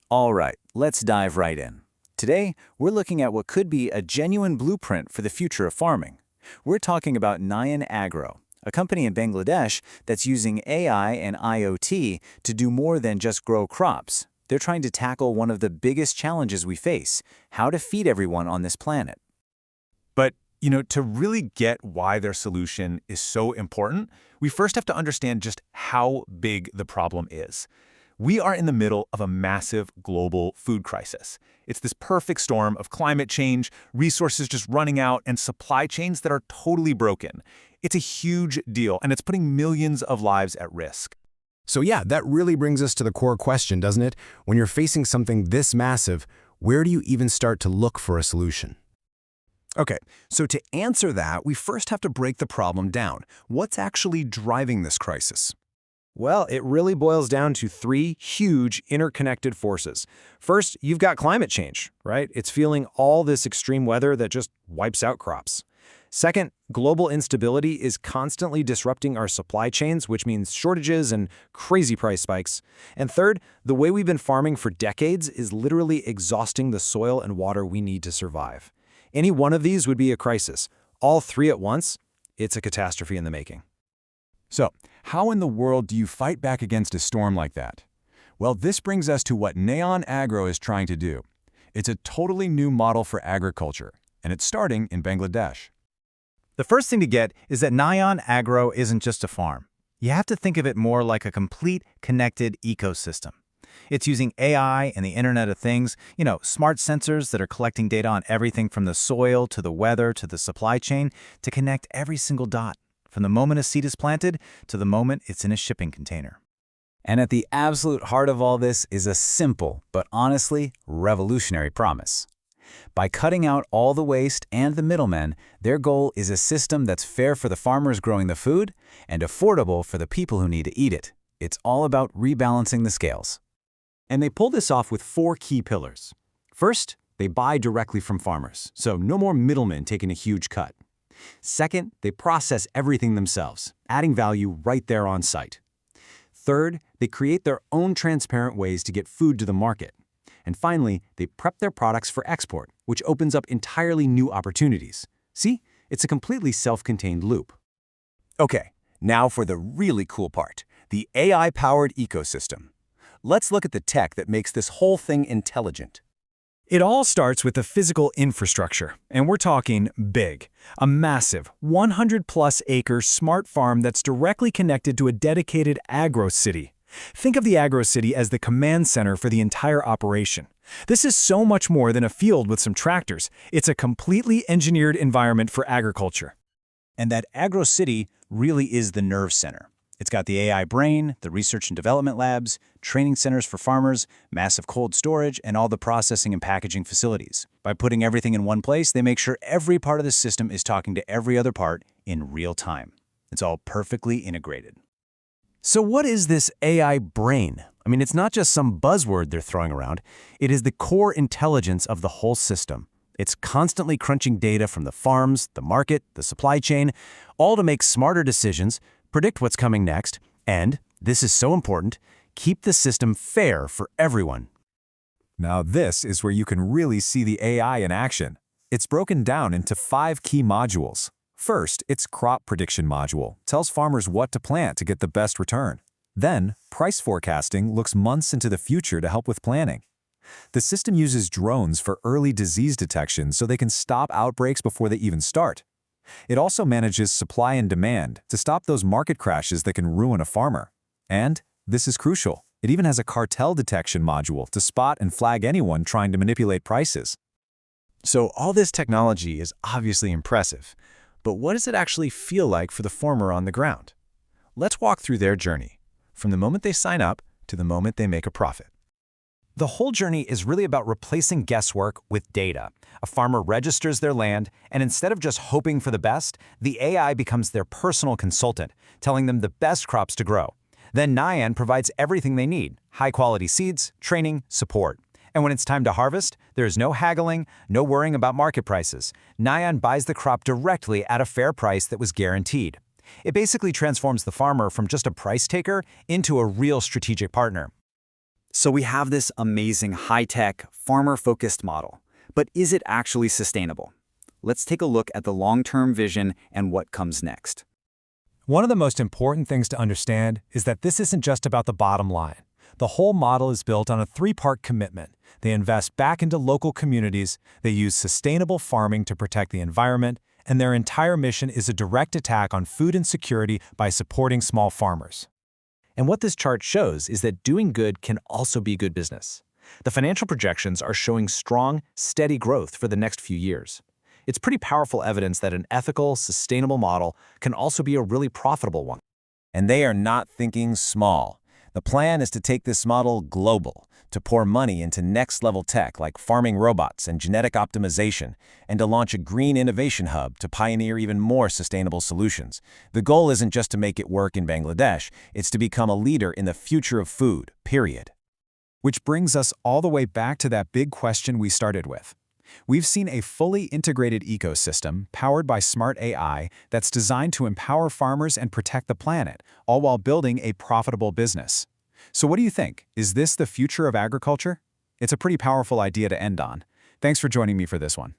All right, let's dive right in. Today, we're looking at what could be a genuine blueprint for the future of farming. We're talking about NION Agro, a company in Bangladesh that's using AI and IoT to do more than just grow crops. They're trying to tackle one of the biggest challenges we face: how to feed everyone on this planet. But, to really get why their solution is so important, we first have to understand just how big the problem is. We are in the middle of a massive global food crisis. It's this perfect storm of climate change, resources just running out, and supply chains that are totally broken. It's a huge deal, and it's putting millions of lives at risk. So yeah, that really brings us to the core question, doesn't it? When you're facing something this massive, where do you even start to look for a solution? Okay, so to answer that, we first have to break the problem down. What's actually driving this crisis? Well, it really boils down to three huge interconnected forces. First, you've got climate change, right? It's fueling all this extreme weather that just wipes out crops. Second, global instability is constantly disrupting our supply chains, which means shortages and crazy price spikes. And third, the way we've been farming for decades is literally exhausting the soil and water we need to survive. Any one of these would be a crisis. All three at once, it's a catastrophe in the making. So, how in the world do you fight back against a storm like that? Well, this brings us to what NION Agro is trying to do. It's a totally new model for agriculture, and it's starting in Bangladesh. The first thing to get is that NION Agro isn't just a farm. You have to think of it more like a complete, connected ecosystem. It's using AI and the Internet of Things, smart sensors that are collecting data on everything from the soil to the weather to the supply chain to connect every single dot, from the moment a seed is planted to the moment it's in a shipping container. And at the absolute heart of all this is a simple, but honestly revolutionary promise. By cutting out all the waste and the middlemen, their goal is a system that's fair for the farmers growing the food and affordable for the people who need to eat it. It's all about rebalancing the scales. And they pull this off with four key pillars. First, they buy directly from farmers, so no more middlemen taking a huge cut. Second, they process everything themselves, adding value right there on site. Third, they create their own transparent ways to get food to the market. And finally, they prep their products for export, which opens up entirely new opportunities. See, it's a completely self-contained loop. Okay, now for the really cool part, the AI-powered ecosystem. Let's look at the tech that makes this whole thing intelligent. It all starts with the physical infrastructure, and we're talking big. A massive 100-plus acre smart farm that's directly connected to a dedicated agro-city. Think of the agro-city as the command center for the entire operation. This is so much more than a field with some tractors. It's a completely engineered environment for agriculture. And that agro-city really is the nerve center. It's got the AI brain, the research and development labs, training centers for farmers, massive cold storage, and all the processing and packaging facilities. By putting everything in one place, they make sure every part of the system is talking to every other part in real time. It's all perfectly integrated. So what is this AI brain? I mean, it's not just some buzzword they're throwing around. It is the core intelligence of the whole system. It's constantly crunching data from the farms, the market, the supply chain, all to make smarter decisions, predict what's coming next, and, this is so important, keep the system fair for everyone. Now this is where you can really see the AI in action. It's broken down into 5 key modules. First, its crop prediction module tells farmers what to plant to get the best return. Then, price forecasting looks months into the future to help with planning. The system uses drones for early disease detection so they can stop outbreaks before they even start. It also manages supply and demand to stop those market crashes that can ruin a farmer. And, this is crucial, it even has a cartel detection module to spot and flag anyone trying to manipulate prices. So all this technology is obviously impressive, but what does it actually feel like for the farmer on the ground? Let's walk through their journey, from the moment they sign up to the moment they make a profit. The whole journey is really about replacing guesswork with data. A farmer registers their land, and instead of just hoping for the best, the AI becomes their personal consultant, telling them the best crops to grow. Then NION provides everything they need: high-quality seeds, training, support. And when it's time to harvest, there's no haggling, no worrying about market prices. NION buys the crop directly at a fair price that was guaranteed. It basically transforms the farmer from just a price taker into a real strategic partner. So we have this amazing high-tech, farmer-focused model. But is it actually sustainable? Let's take a look at the long-term vision and what comes next. One of the most important things to understand is that this isn't just about the bottom line. The whole model is built on a three-part commitment. They invest back into local communities, they use sustainable farming to protect the environment, and their entire mission is a direct attack on food insecurity by supporting small farmers. And what this chart shows is that doing good can also be good business. The financial projections are showing strong, steady growth for the next few years. It's pretty powerful evidence that an ethical, sustainable model can also be a really profitable one. And they are not thinking small. The plan is to take this model global, to pour money into next-level tech like farming robots and genetic optimization, and to launch a green innovation hub to pioneer even more sustainable solutions. The goal isn't just to make it work in Bangladesh, it's to become a leader in the future of food, period. Which brings us all the way back to that big question we started with. We've seen a fully integrated ecosystem powered by smart AI that's designed to empower farmers and protect the planet, all while building a profitable business. So what do you think? Is this the future of agriculture? It's a pretty powerful idea to end on. Thanks for joining me for this one.